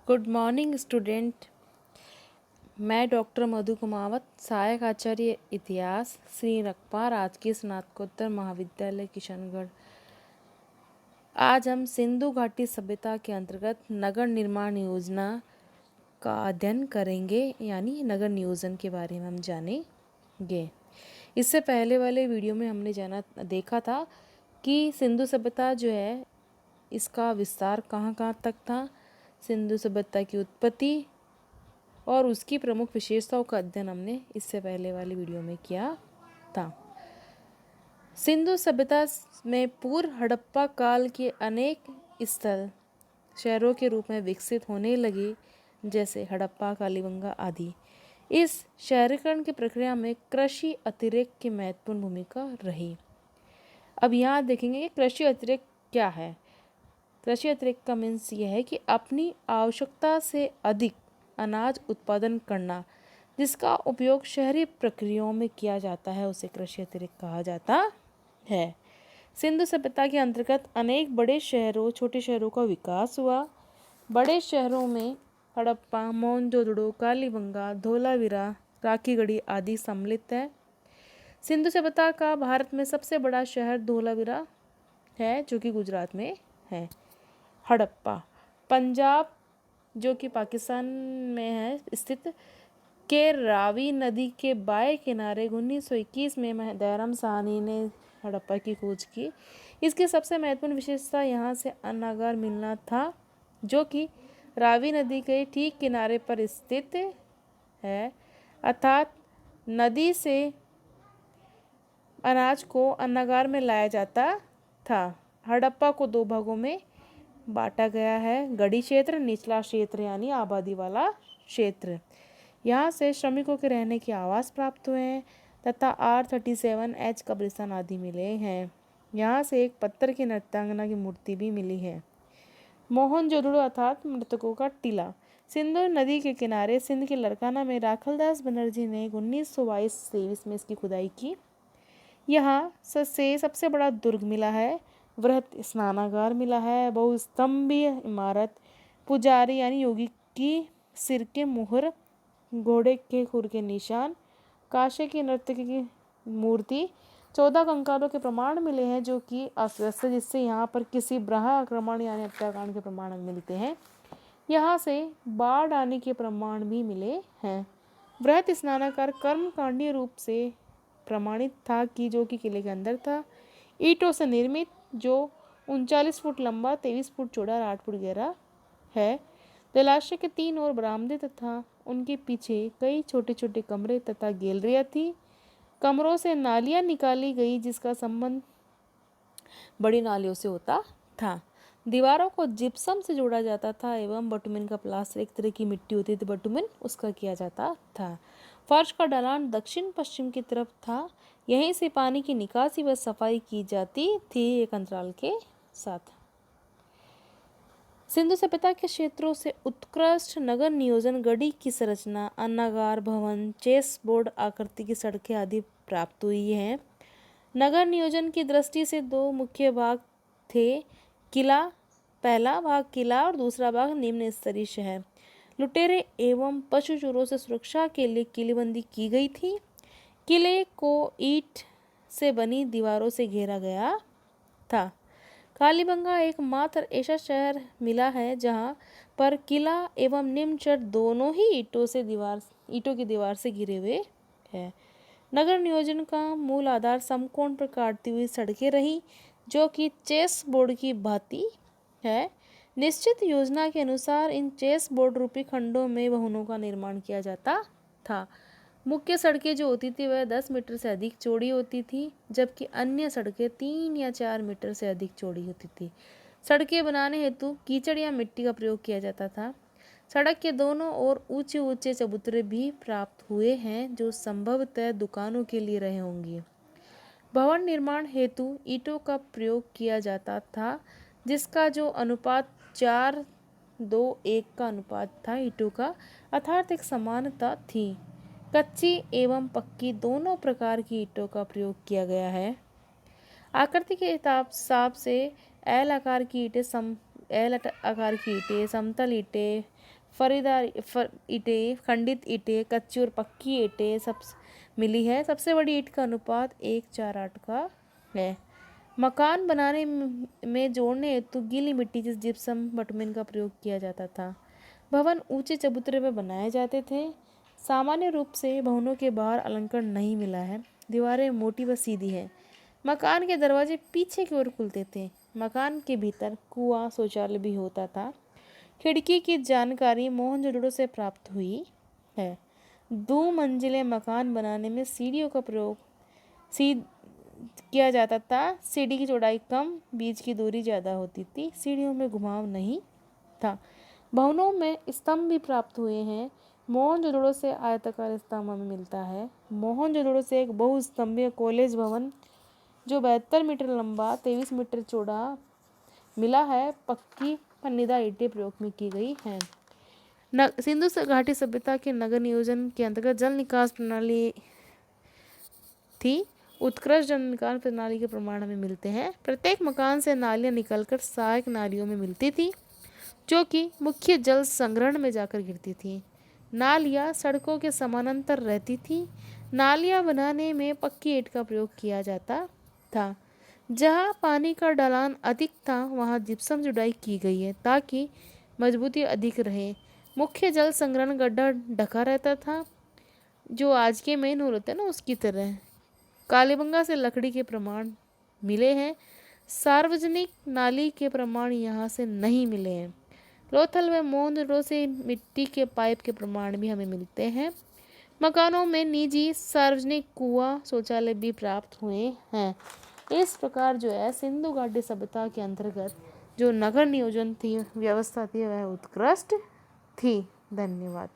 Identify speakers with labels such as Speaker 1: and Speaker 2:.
Speaker 1: Good morning student. मैं doctor मधु कुमावत, सहायक आचार्य इतिहास, श्री रकपा राजकीय स्नातकोत्तर महाविद्यालय किशनगढ़। आज हम सिंधु घाटी सभ्यता के अंतर्गत नगर निर्माण योजना का अध्ययन करेंगे, यानी नगर नियोजन के बारे में हम जानेंगे। इससे पहले वाले वीडियो में हमने देखा था कि सिंधु सभ्यता जो है इसका विस्तार कहाँ कहाँ तक था, सिंधु सभ्यता की उत्पत्ति और उसकी प्रमुख विशेषताओं का अध्ययन हमने इससे पहले वाली वीडियो में किया था। सिंधु सभ्यता में पूर्व हड़प्पा काल के अनेक स्थल शहरों के रूप में विकसित होने लगे, जैसे हड़प्पा, कालीबंगा आदि। इस शहरीकरण की प्रक्रिया में कृषि अतिरेक की महत्वपूर्ण भूमिका रही। अब यहाँ देखेंगे कि कृषि अतिरेक क्या है। कृषि अतिरेक का मीन्स ये है कि अपनी आवश्यकता से अधिक अनाज उत्पादन करना, जिसका उपयोग शहरी प्रक्रियाओं में किया जाता है, उसे कृषि अतिरेक कहा जाता है। सिंधु सभ्यता के अंतर्गत अनेक बड़े शहरों, छोटे शहरों का विकास हुआ। बड़े शहरों में हड़प्पा, मोहनजोदड़ो, कालीबंगा, धोलावीरा, राखीगढ़ी आदि सम्मिलित है। सिंधु सभ्यता का भारत में सबसे बड़ा शहर धोलावीरा है, जो कि गुजरात में है। हड़प्पा पंजाब, जो कि पाकिस्तान में है स्थित, के रावी नदी के बाएं किनारे 1921 में दयाराम साहनी ने हड़प्पा की खोज की। इसकी सबसे महत्वपूर्ण विशेषता यहाँ से अन्नागार मिलना था, जो कि रावी नदी के ठीक किनारे पर स्थित है, अर्थात नदी से अनाज को अन्नागार में लाया जाता था। हड़प्पा को दो भागों में बांटा गया है, गढ़ी क्षेत्र, निचला क्षेत्र यानी आबादी वाला क्षेत्र। यहाँ से श्रमिकों के रहने के आवास प्राप्त हुए हैं तथा R37H कब्रिस्तान आदि मिले हैं। यहाँ से एक पत्थर की नृत्यांगना की मूर्ति भी मिली है। मोहनजोदड़ो अर्थात मृतकों का टीला, सिंधु नदी के किनारे सिंध के लरकाना में राखलदास बनर्जी ने 1922-23 में इसकी खुदाई की। यहाँ से सबसे बड़ा दुर्ग मिला है, वृहत स्नानागार मिला है, बहुस्तंभीय इमारत, पुजारी यानी योगी की सिर के मुहर, घोड़े के खुर के निशान, काशे की नर्तकी की मूर्ति, 14 कंकालों के प्रमाण मिले हैं, जो कि अस्त, जिससे यहाँ पर किसी ब्रह आक्रमण यानी हत्याकांड के प्रमाण मिलते हैं। यहाँ से बाढ़ आने के प्रमाण भी मिले हैं। वृहत स्नानागार कर्मकांडीय रूप से प्रमाणित था कि जो कि किले के अंदर था, ईंटों से निर्मित, जो 39 फुट लंबा, 23 फुट चौड़ा और 8 फुट गहरा है। जलाशय के 3 ओर बरामदे तथा उनके पीछे कई छोटे छोटे कमरे तथा गैलरियाँ थी। कमरों से नालियाँ निकाली गई, जिसका संबंध बड़ी नालियों से होता था। दीवारों को जिप्सम से जोड़ा जाता था एवं बटुमिन का प्लास्टर, एक तरह की मिट्टी होती थी बटुमिन, उसका किया जाता था। फर्श का ढलान दक्षिण पश्चिम की तरफ था। यहीं से पानी की निकासी व सफाई की जाती थी, एक अंतराल के साथ। सिंधु सभ्यता के क्षेत्रों से उत्कृष्ट नगर नियोजन, गढ़ी की संरचना, अन्नागार, भवन, चेस बोर्ड आकृति की सड़कें आदि प्राप्त हुई हैं। नगर नियोजन की दृष्टि से दो मुख्य भाग थे, किला, पहला भाग किला और दूसरा भाग निम्न स्तरीय शहर। लुटेरे एवं पशु चोरों से सुरक्षा के लिए किलेबंदी की गई थी। किले को ईंट से बनी दीवारों से घेरा गया था। कालीबंगा एकमात्र ऐसा शहर मिला है जहां पर किला एवं निम्न चर दोनों ही ईंटों की दीवार से घिरे हुए हैं। नगर नियोजन का मूल आधार समकोण पर काटती हुई सड़कें रही, जो कि चेस बोर्ड की भांति है। निश्चित योजना के अनुसार इन चेस बोर्ड रूपी खंडों में भवनों का निर्माण किया जाता था। मुख्य सड़कें जो होती थी वह 10 मीटर से अधिक चौड़ी होती थी, जबकि अन्य सड़कें 3 या 4 मीटर से अधिक चौड़ी होती थी। सड़कें बनाने हेतु कीचड़ या मिट्टी का प्रयोग किया जाता था। सड़क के दोनों ओर ऊंचे ऊंचे चबूतरे भी प्राप्त हुए हैं, जो संभवतः दुकानों के लिए रहे होंगे। भवन निर्माण हेतु ईंटों का प्रयोग किया जाता था, जिसका जो अनुपात 4:2:1 का अनुपात था ईंटों का, अर्थात एक समानता थी। कच्ची एवं पक्की दोनों प्रकार की ईंटों का प्रयोग किया गया है। आकृति के हिसाब से एल आकार की ईंटें एल आकार की ईंटें, समतल ईंटें, फरीदार ईंटें, खंडित ईंटें, कच्ची और पक्की ईंटें सब मिली है। सबसे बड़ी ईंट का अनुपात 1:4:8 का है। मकान बनाने में जोड़ने हेतु गीली मिट्टी जिस जिप्सम बटुमेन का प्रयोग किया जाता था। भवन ऊंचे चबूतरे में बनाए जाते थे। सामान्य रूप से भवनों के बाहर अलंकरण नहीं मिला है। दीवारें मोटी व सीधी है। मकान के दरवाजे पीछे की ओर खुलते थे। मकान के भीतर कुआं शौचालय भी होता था। खिड़की की जानकारी मोहनजोदड़ो से प्राप्त हुई है। 2 मंजिले मकान बनाने में सीढ़ियों का प्रयोग किया जाता था। सीढ़ी की चौड़ाई कम, बीच की दूरी ज़्यादा होती थी। सीढ़ियों में घुमाव नहीं था। भवनों में स्तंभ भी प्राप्त हुए हैं। मोहनजोदड़ो से आयताकार स्तंभ हमें मिलता है। मोहनजोदड़ो से एक बहुस्तंभीय कॉलेज भवन जो 72 मीटर लंबा 23 मीटर चौड़ा मिला है। पक्की पन्नीदार ईंटें प्रयोग में की गई हैं। सिंधु घाटी सभ्यता के नगर नियोजन के अंतर्गत जल निकास प्रणाली थी। उत्कृष्ट जल निकास प्रणाली के प्रमाण हमें मिलते हैं। प्रत्येक मकान से नालियां निकलकर सहायक नालियों में मिलती थी जो कि मुख्य जल संग्रहण में जाकर गिरती थी। नालियां सड़कों के समानांतर रहती थी। नालियां बनाने में पक्की ईंट का प्रयोग किया जाता था। जहां पानी का ढलान अधिक था वहां जिप्सम जुड़ाई की गई है ताकि मजबूती अधिक रहे। मुख्य जल संग्रहण गड्ढा ढका रहता था जो आज के मेन होल होते हैं ना उसकी तरह। कालीबंगा से लकड़ी के प्रमाण मिले हैं। सार्वजनिक नाली के प्रमाण यहाँ से नहीं मिले हैं। लोथल व मोहनजोदड़ो से मिट्टी के पाइप के प्रमाण भी हमें मिलते हैं। मकानों में निजी सार्वजनिक कुआं शौचालय भी प्राप्त हुए हैं। इस प्रकार जो है सिंधु घाटी सभ्यता के अंतर्गत जो नगर नियोजन थी व्यवस्था थी वह उत्कृष्ट थी। धन्यवाद।